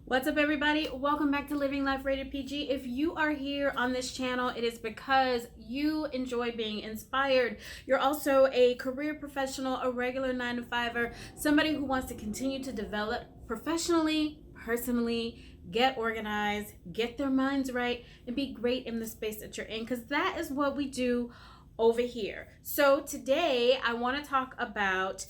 What's up, everybody? Welcome back to Living Life Rated PG. If you are here on this channel, it is because you enjoy being inspired. You're also a career professional, a regular 9-to-5er, somebody who wants to continue to develop professionally, personally, get organized, get their minds right, and be great in the space that you're in, because that is what we do over here. So today I want to talk about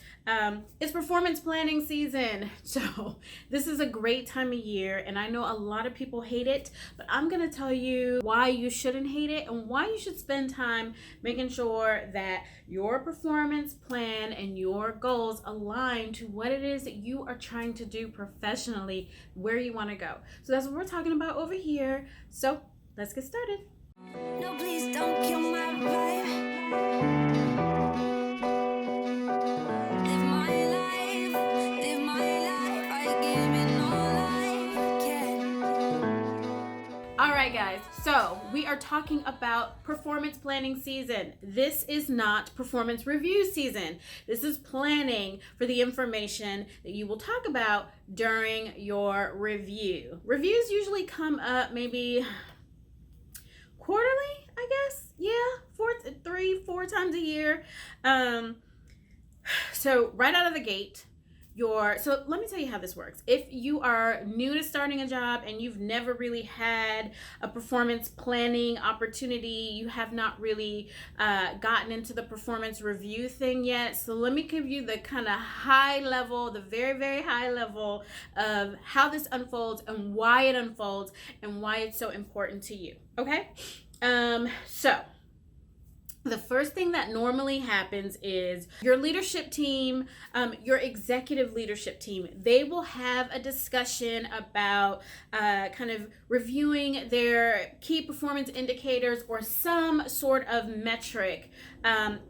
it's performance planning season. So this is a great time of year, and I know a lot of people hate it, but I'm going to tell you why you shouldn't hate it and why you should spend time making sure that your performance plan and your goals align to what it is that you are trying to do professionally, where you want to go. So that's what we're talking about over here. So let's get started. No, please don't kill my vibe. Live my life, I give it all I can. All right, guys, so we are talking about performance planning season. This is not performance review season. This is planning for the information that you will talk about during your review. Reviews usually come up maybe quarterly, I guess. Yeah, 4 times a year. So right out of the gate, so let me tell you how this works. If you are new to starting a job and you've never really had a performance planning opportunity, you have not really gotten into the performance review thing yet. So let me give you the kind of high level, the very, very high level of how this unfolds and why it unfolds and why it's so important to you. Okay? So the first thing that normally happens is your leadership team, your executive leadership team, they will have a discussion about kind of reviewing their key performance indicators or some sort of metric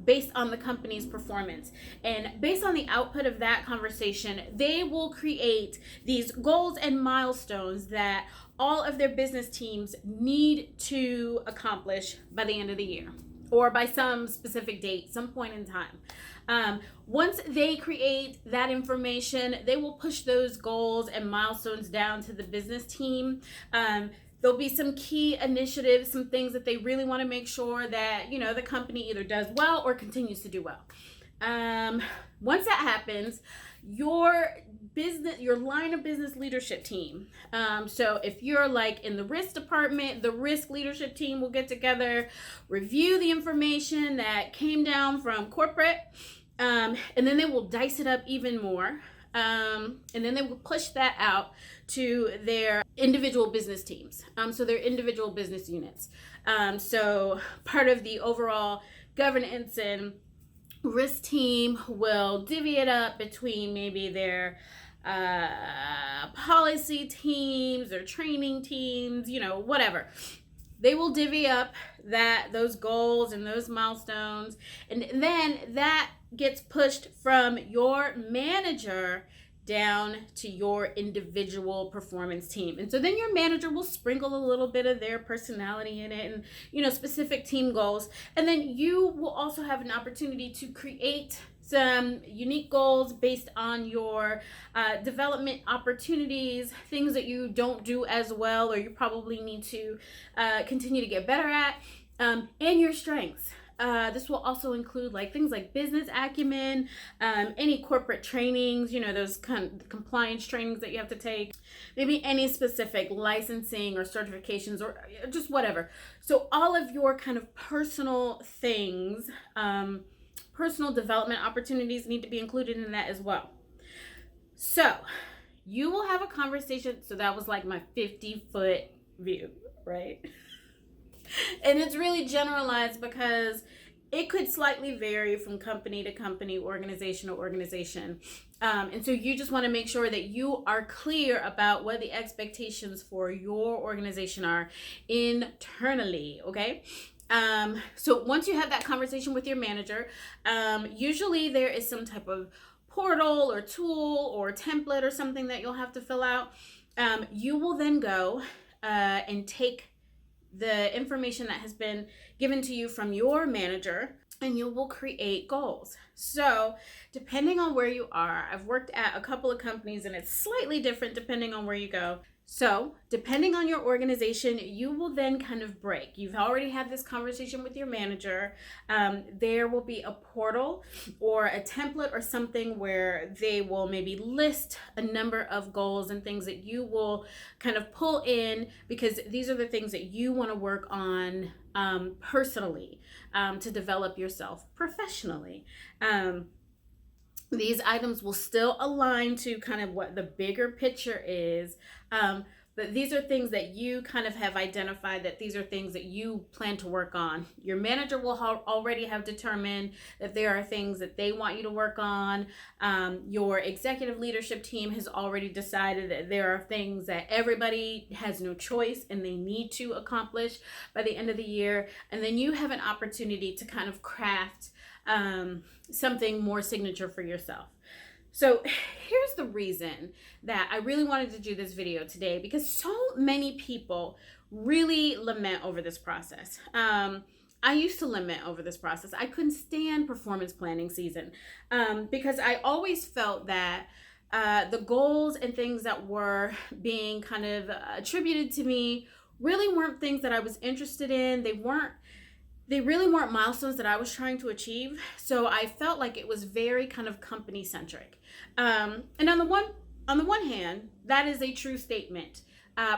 based on the company's performance. And based on the output of that conversation, they will create these goals and milestones that all of their business teams need to accomplish by the end of the year, or by some specific date, some point in time. Once they create that information, they will push those goals and milestones down to the business team. There'll be some key initiatives, some things that they really want to make sure that, the company either does well or continues to do well. Once that happens, your line of business leadership team. So if you're like in the risk department, the risk leadership team will get together, review the information that came down from corporate, and then they will dice it up even more. And then they will push that out to their individual business teams. So their individual business units. So part of the overall governance and risk team will divvy it up between maybe their policy teams or training teams, whatever. They will divvy up those goals and those milestones, and then that gets pushed from your manager down to your individual performance team. And so then your manager will sprinkle a little bit of their personality in it and, specific team goals. And then you will also have an opportunity to create some unique goals based on your development opportunities, things that you don't do as well or you probably need to continue to get better at, and your strengths. This will also include things like business acumen, any corporate trainings, those compliance trainings that you have to take, maybe any specific licensing or certifications or just whatever. So all of your kind of personal things, personal development opportunities need to be included in that as well. So you will have a conversation. So that was like my 50-foot view, right? And it's really generalized because it could slightly vary from company to company, organization to organization. And so you just want to make sure that you are clear about what the expectations for your organization are internally, okay? So once you have that conversation with your manager, usually there is some type of portal or tool or template or something that you'll have to fill out. You will then go and take the information that has been given to you from your manager, and you will create goals. So depending on where you are, I've worked at a couple of companies and it's slightly different depending on where you go. So, depending on your organization, you will then kind of break. You've already had this conversation with your manager. There will be a portal or a template or something where they will maybe list a number of goals and things that you will kind of pull in, because these are the things that you want to work on personally, to develop yourself professionally. These items will still align to kind of what the bigger picture is. But these are things that you kind of have identified, that these are things that you plan to work on. Your manager will already have determined that there are things that they want you to work on. Your executive leadership team has already decided that there are things that everybody has no choice and they need to accomplish by the end of the year. And then you have an opportunity to kind of craft something more signature for yourself. So here's the reason that I really wanted to do this video today, because so many people really lament over this process. I used to lament over this process. I couldn't stand performance planning season because I always felt that the goals and things that were being kind of attributed to me really weren't things that I was interested in. They really weren't milestones that I was trying to achieve. So I felt like it was very kind of company centric. And on the one hand, that is a true statement.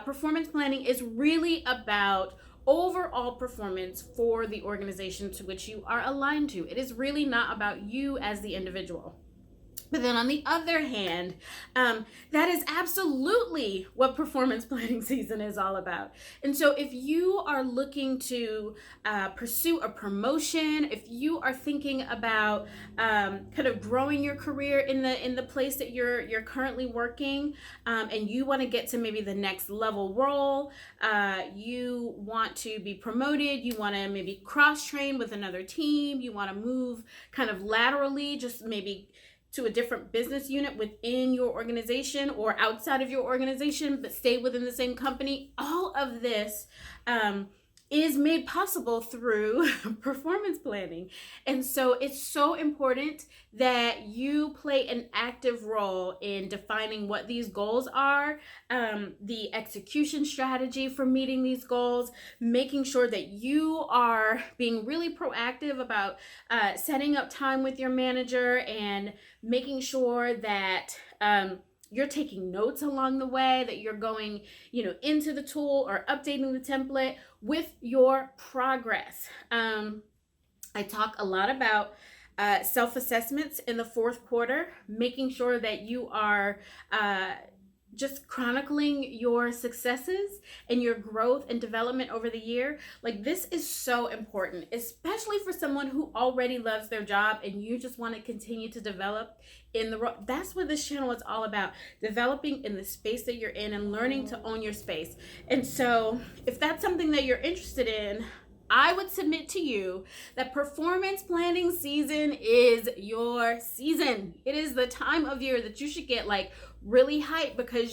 Performance planning is really about overall performance for the organization to which you are aligned to. It is really not about you as the individual. But then on the other hand, that is absolutely what performance planning season is all about. And so if you are looking to pursue a promotion, if you are thinking about kind of growing your career in the place that you're currently working, and you want to get to maybe the next level role, you want to be promoted, you want to maybe cross-train with another team, you want to move kind of laterally, just maybe to a different business unit within your organization or outside of your organization, but stay within the same company. All of this is made possible through performance planning. And so it's so important that you play an active role in defining what these goals are, the execution strategy for meeting these goals, making sure that you are being really proactive about setting up time with your manager and making sure that you're taking notes along the way, that you're going, into the tool or updating the template with your progress. I talk a lot about self-assessments in the fourth quarter, making sure that you are just chronicling your successes and your growth and development over the year. Like, this is so important, especially for someone who already loves their job and you just want to continue to develop in the role. That's what this channel is all about, developing in the space that you're in and learning to own your space. And so if that's something that you're interested in, I would submit to you that performance planning season is your season. It is the time of year that you should get really hyped, because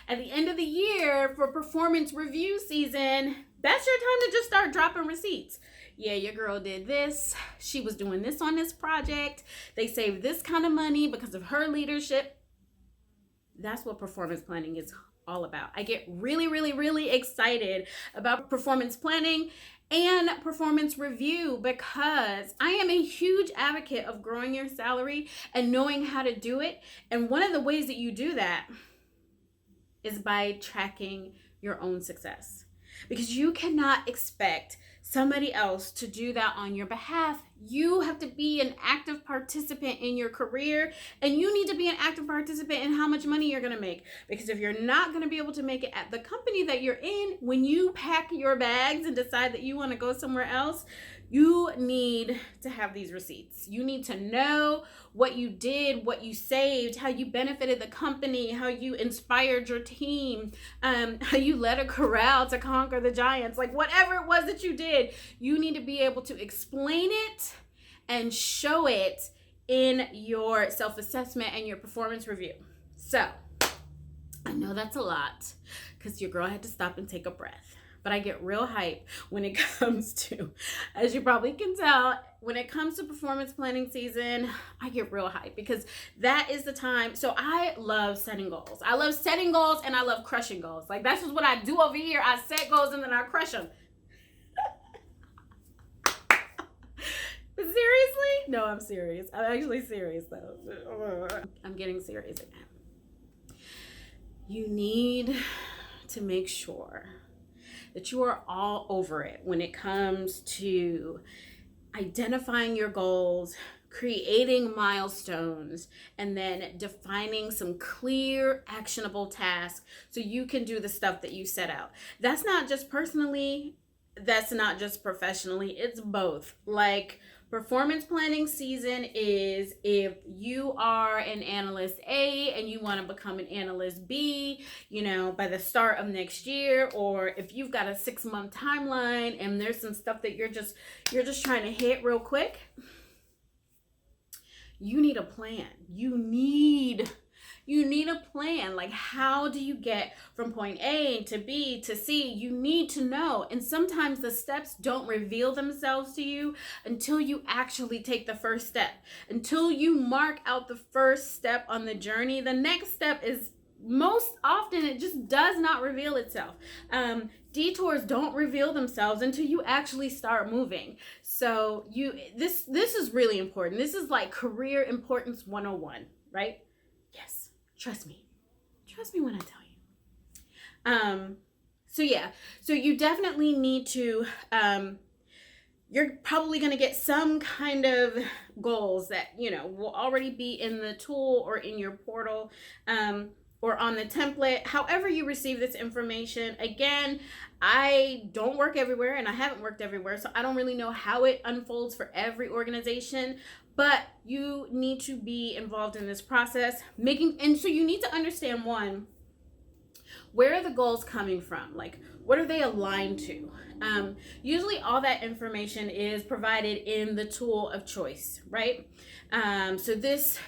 at the end of the year for performance review season, that's your time to just start dropping receipts. Yeah, your girl did this. She was doing this on this project. They saved this kind of money because of her leadership. That's what performance planning is all about. I get really, really, really excited about performance planning and performance review because I am a huge advocate of growing your salary and knowing how to do it. And one of the ways that you do that is by tracking your own success, because you cannot expect somebody else to do that on your behalf. You have to be an active participant in your career, and you need to be an active participant in how much money you're going to make. Because if you're not going to be able to make it at the company that you're in, when you pack your bags and decide that you want to go somewhere else, you need to have these receipts. You need to know what you did, what you saved, how you benefited the company, how you inspired your team, how you led a corral to conquer the giants. Like, whatever it was that you did, you need to be able to explain it and show it in your self-assessment and your performance review. So I know that's a lot, because your girl had to stop and take a breath. but I get real hype when it comes to, as you probably can tell, when it comes to performance planning season, I get real hype because that is the time. So I love setting goals. I love setting goals and I love crushing goals. Like that's just what I do over here. I set goals and then I crush them. Seriously? No, I'm serious. I'm actually serious though. I'm getting serious again. You need to make sure that you are all over it when it comes to identifying your goals, creating milestones, and then defining some clear, actionable tasks so you can do the stuff that you set out. That's not just personally, that's not just professionally, it's both. Like, performance planning season is if you are an analyst A and you want to become an analyst B, by the start of next year, or if you've got a 6-month timeline and there's some stuff that you're just trying to hit real quick, you need a plan. You need a plan. Like, how do you get from point A to B to C? You need to know. And sometimes the steps don't reveal themselves to you until you actually take the first step. Until you mark out the first step on the journey, the next step is most often it just does not reveal itself. Detours don't reveal themselves until you actually start moving. So this is really important. This is like career importance 101, right? Yes. Trust me when I tell you. So you definitely need to, you're probably going to get some kind of goals that, will already be in the tool or in your portal, or on the template, however you receive this information. Again, I don't work everywhere and I haven't worked everywhere, so I don't really know how it unfolds for every organization, but you need to be involved in this process. And so you need to understand, one, where are the goals coming from? Like, what are they aligned to? Usually all that information is provided in the tool of choice, right? So this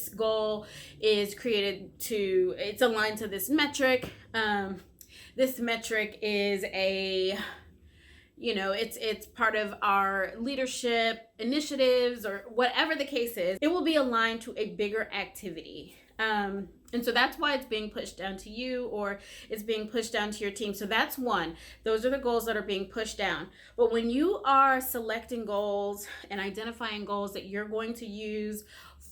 goal is it's aligned to this metric. This metric is it's part of our leadership initiatives or whatever the case is. It will be aligned to a bigger activity. And so that's why it's being pushed down to you, or it's being pushed down to your team. So that's one. Those are the goals that are being pushed down. But when you are selecting goals and identifying goals that you're going to use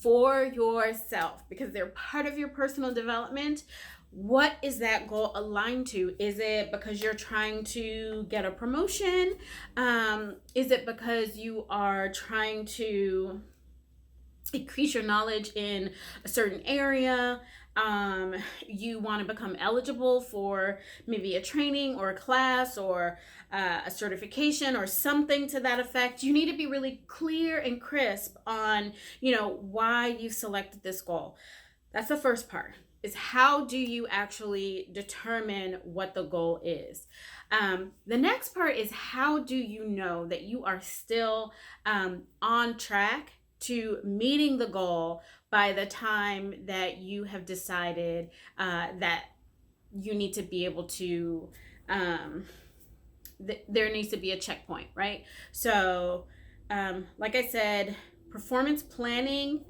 for yourself, because they're part of your personal development, what is that goal aligned to? Is it because you're trying to get a promotion? Is it because you are trying to increase your knowledge in a certain area? You want to become eligible for maybe a training or a class or a certification or something to that effect. You need to be really clear and crisp on, why you selected this goal. That's the first part, is how do you actually determine what the goal is? The next part is, how do you know that you are still on track to meeting the goal by the time that you have decided that you need to be able to, there needs to be a checkpoint, right? So, like I said, performance planning.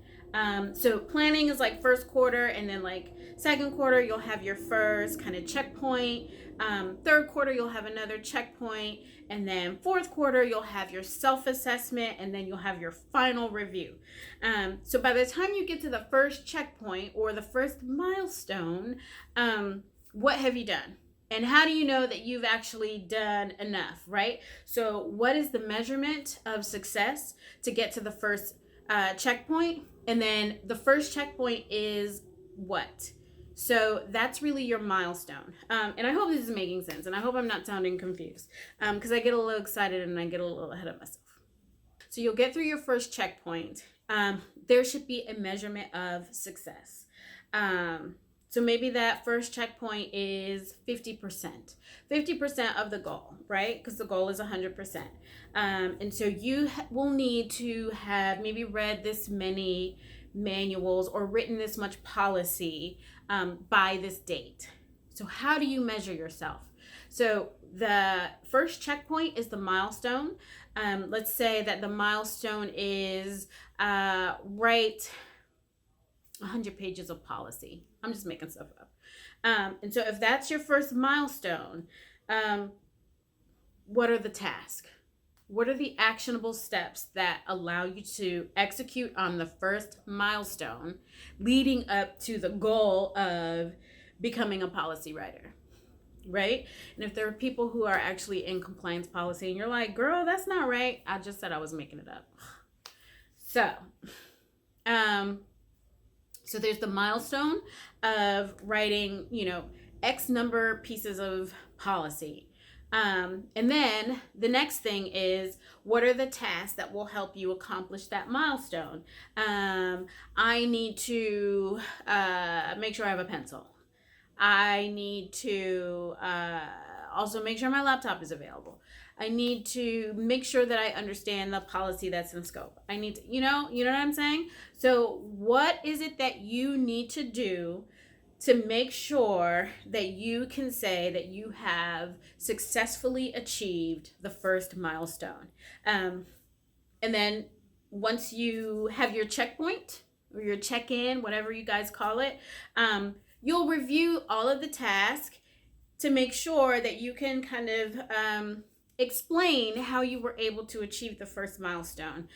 So planning is like first quarter, and then like second quarter, you'll have your first kind of checkpoint. Third quarter, you'll have another checkpoint. And then fourth quarter, you'll have your self-assessment, and then you'll have your final review. So by the time you get to the first checkpoint or the first milestone, what have you done? And how do you know that you've actually done enough, right? So what is the measurement of success to get to the first checkpoint? And then the first checkpoint is what? So that's really your milestone. And I hope this is making sense, and I hope I'm not sounding confused, because I get a little excited and I get a little ahead of myself. So you'll get through your first checkpoint. There should be a measurement of success. So maybe that first checkpoint is 50%. 50% of the goal, right? Because the goal is 100%. And so you will need to have maybe read this many manuals or written this much policy by this date. So how do you measure yourself? So the first checkpoint is the milestone. Let's say that the milestone is write 100 pages of policy. I'm just making stuff up. And so if that's your first milestone, what are the tasks? What are the actionable steps that allow you to execute on the first milestone leading up to the goal of becoming a policy writer? Right? And if there are people who are actually in compliance policy and you're like, girl, that's not right. I just said I was making it up. So there's the milestone of writing, X number pieces of policy. And then the next thing is, what are the tasks that will help you accomplish that milestone? I need to make sure I have a pencil. I need to also make sure my laptop is available. I need to make sure that I understand the policy that's in scope. I need to, you know what I'm saying? So what is it that you need to do to make sure that you can say that you have successfully achieved the first milestone? And then once you have your checkpoint or your check-in, whatever you guys call it, you'll review all of the tasks to make sure that you can kind of explain how you were able to achieve the first milestone.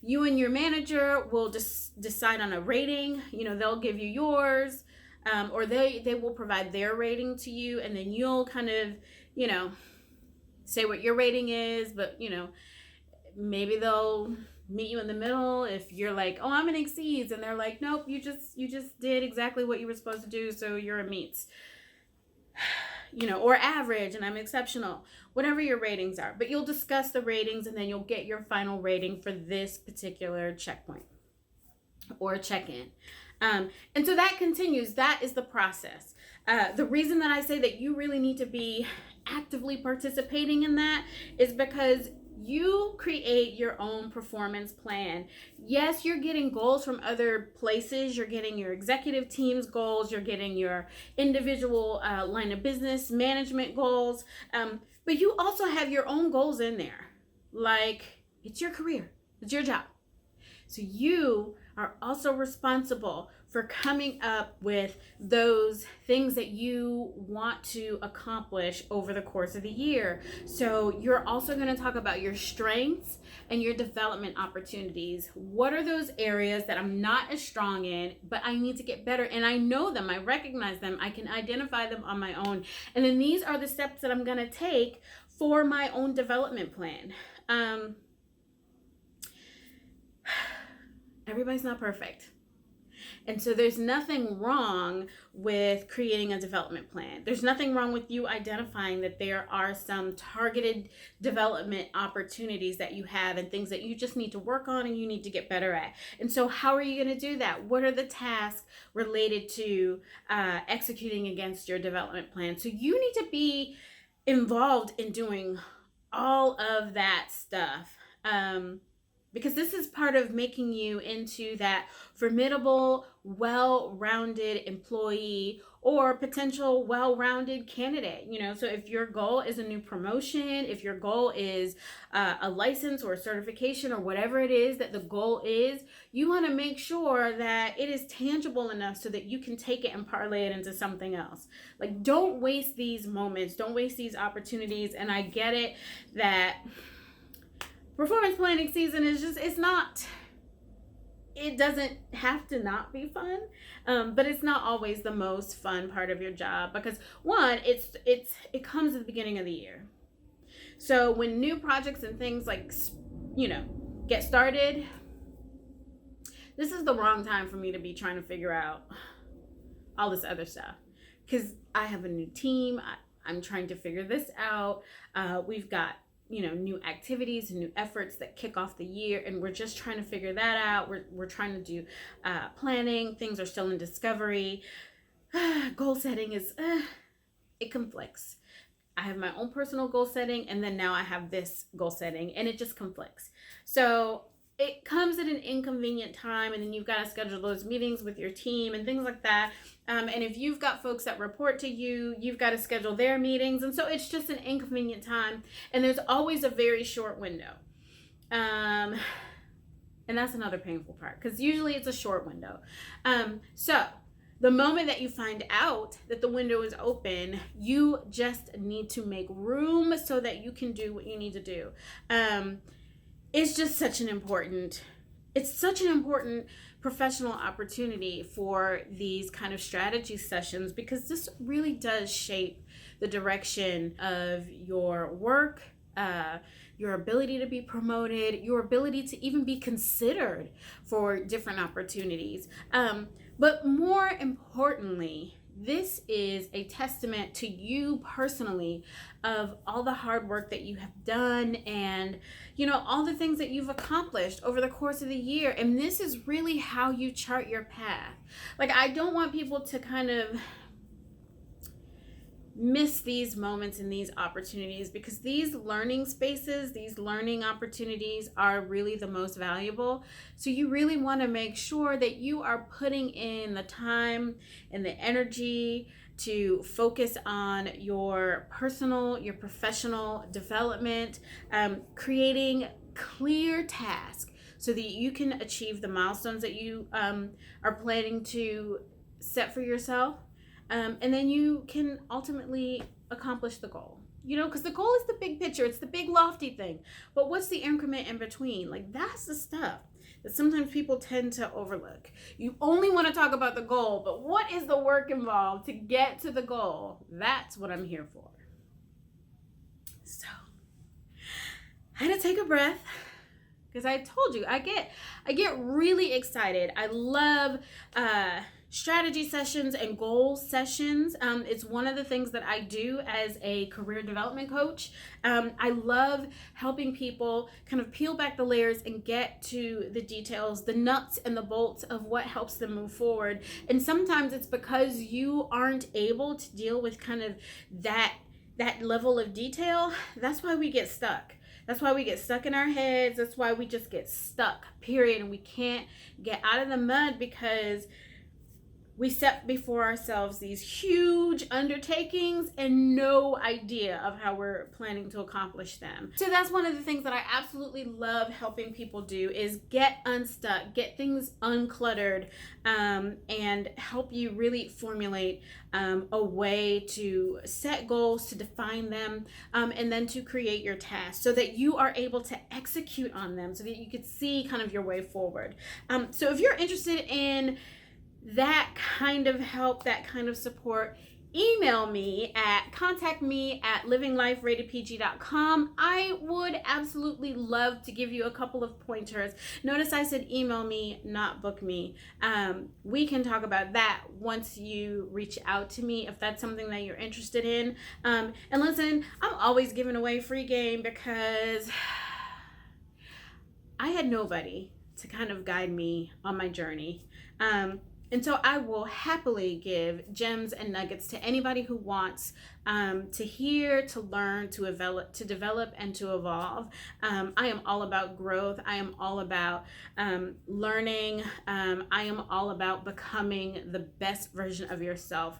You and your manager will just decide on a rating. They'll give you yours, or they will provide their rating to you, and then you'll kind of, say what your rating is, but, maybe they'll meet you in the middle if you're like, oh, I'm an exceeds, and they're like, nope, you just did exactly what you were supposed to do, so you're a meets. Or average and I'm exceptional, whatever your ratings are. But you'll discuss the ratings and then you'll get your final rating for this particular checkpoint or check-in. And so that continues. That is the process. The reason that I say that you really need to be actively participating in that is because you create your own performance plan. Yes, you're getting goals from other places. You're getting your executive team's goals. You're getting your individual line of business management goals. But you also have your own goals in there. Like, it's your career. It's your job. So you are also responsible for coming up with those things that you want to accomplish over the course of the year. So you're also going to talk about your strengths and your development opportunities. What are those areas that I'm not as strong in, but I need to get better? And I know them, I recognize them, I can identify them on my own. And then these are the steps that I'm going to take for my own development plan. Everybody's not perfect. And so there's nothing wrong with creating a development plan. There's nothing wrong with you identifying that there are some targeted development opportunities that you have and things that you just need to work on and you need to get better at. And so how are you going to do that? What are the tasks related to executing against your development plan? So you need to be involved in doing all of that stuff. Because this is part of making you into that formidable, well-rounded employee or potential well-rounded candidate. So if your goal is a new promotion, if your goal is a license or a certification or whatever it is that the goal is, you want to make sure that it is tangible enough so that you can take it and parlay it into something else. Like, don't waste these moments, don't waste these opportunities. And I get it that performance planning season is just, it doesn't have to not be fun, but it's not always the most fun part of your job because one, it comes at the beginning of the year. So when new projects and things get started, this is the wrong time for me to be trying to figure out all this other stuff because I have a new team. I'm trying to figure this out. We've got new activities and new efforts that kick off the year, and we're just trying to figure that out. We're trying to do planning. Things are still in discovery. Goal setting is it conflicts. I have my own personal goal setting, and then now I have this goal setting, and it just conflicts. So it comes at an inconvenient time, and then you've got to schedule those meetings with your team and things like that. And if you've got folks that report to you, you've got to schedule their meetings. And so it's just an inconvenient time. And there's always a very short window. And that's another painful part, because usually it's a short window. So the moment that you find out that the window is open, you just need to make room so that you can do what you need to do. It's just such an important professional opportunity for these kind of strategy sessions, because this really does shape the direction of your work, your ability to be promoted, your ability to even be considered for different opportunities. But more importantly, this is a testament to you personally of all the hard work that you have done, and all the things that you've accomplished over the course of the year. And this is really how you chart your path. Like, I don't want people to kind of miss these moments and these opportunities, because these learning spaces, these learning opportunities are really the most valuable. So you really want to make sure that you are putting in the time and the energy to focus on your personal, your professional development, creating clear tasks so that you can achieve the milestones that you are planning to set for yourself. And then you can ultimately accomplish the goal, because the goal is the big picture. It's the big lofty thing. But what's the increment in between? Like, that's the stuff that sometimes people tend to overlook. You only want to talk about the goal, but what is the work involved to get to the goal? That's what I'm here for. So I had to take a breath, because I told you, I get really excited. I love strategy sessions and goal sessions. It's one of the things that I do as a career development coach. I love helping people kind of peel back the layers and get to the details, the nuts and the bolts of what helps them move forward. And sometimes it's because you aren't able to deal with kind of that level of detail. That's why we get stuck. That's why we get stuck in our heads. That's why we just get stuck, period. And we can't get out of the mud, because we set before ourselves these huge undertakings and no idea of how we're planning to accomplish them. So that's one of the things that I absolutely love helping people do, is get unstuck, get things uncluttered, and help you really formulate a way to set goals, to define them, and then to create your tasks so that you are able to execute on them, so that you could see kind of your way forward. So if you're interested in that kind of help, that kind of support, email me at contactme@livingliferatedpg.com. I would absolutely love to give you a couple of pointers. Notice I said email me, not book me. We can talk about that once you reach out to me, if that's something that you're interested in. And listen, I'm always giving away free game, because I had nobody to kind of guide me on my journey. And so I will happily give gems and nuggets to anybody who wants to hear, to learn, to develop, and to evolve. I am all about growth. I am all about learning. I am all about becoming the best version of yourself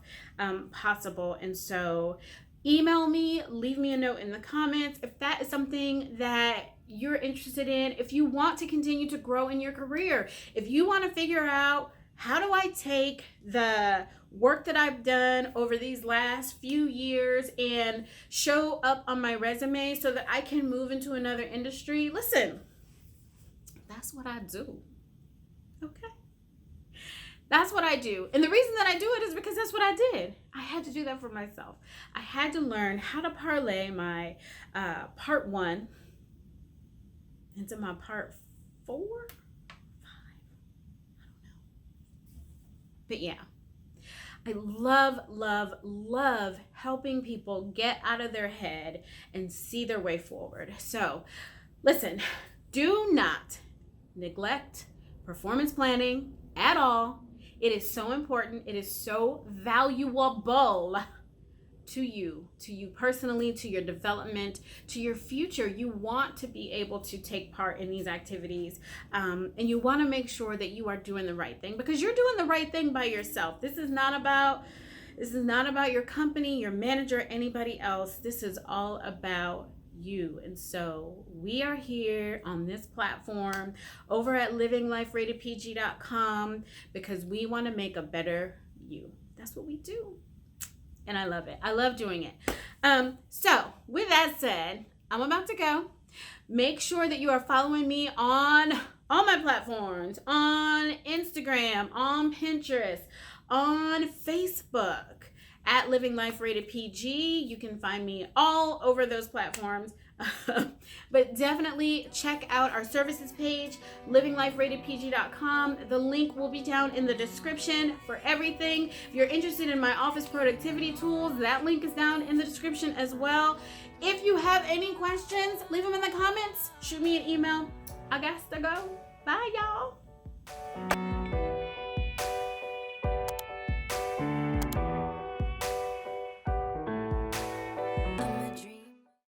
possible. And so email me, leave me a note in the comments if that is something that you're interested in. If you want to continue to grow in your career, if you want to figure out, how do I take the work that I've done over these last few years and show up on my resume so that I can move into another industry? Listen, that's what I do. Okay? That's what I do. And the reason that I do it is because that's what I did. I had to do that for myself. I had to learn how to parlay my part 1 into my part 4. But yeah, I love helping people get out of their head and see their way forward. So listen, do not neglect performance planning at all. It is so important. It is so valuable to you personally, to your development, to your future. You want to be able to take part in these activities, and you want to make sure that you are doing the right thing, because you're doing the right thing by yourself. This is not about your company, your manager, anybody else. This is all about you. And so we are here on this platform over at livingliferatedpg.com because we want to make a better you. That's what we do. And I love it. I love doing it. So with that said, I'm about to go. Make sure that you are following me on all my platforms, on Instagram, on Pinterest, on Facebook at Living Life Rated PG. You can find me all over those platforms. But definitely check out our services page, livingliferatedpg.com. The link will be down in the description for everything. If you're interested in my office productivity tools, that link is down in the description as well. If you have any questions, leave them in the comments. Shoot me an email. I got to go. Bye, y'all.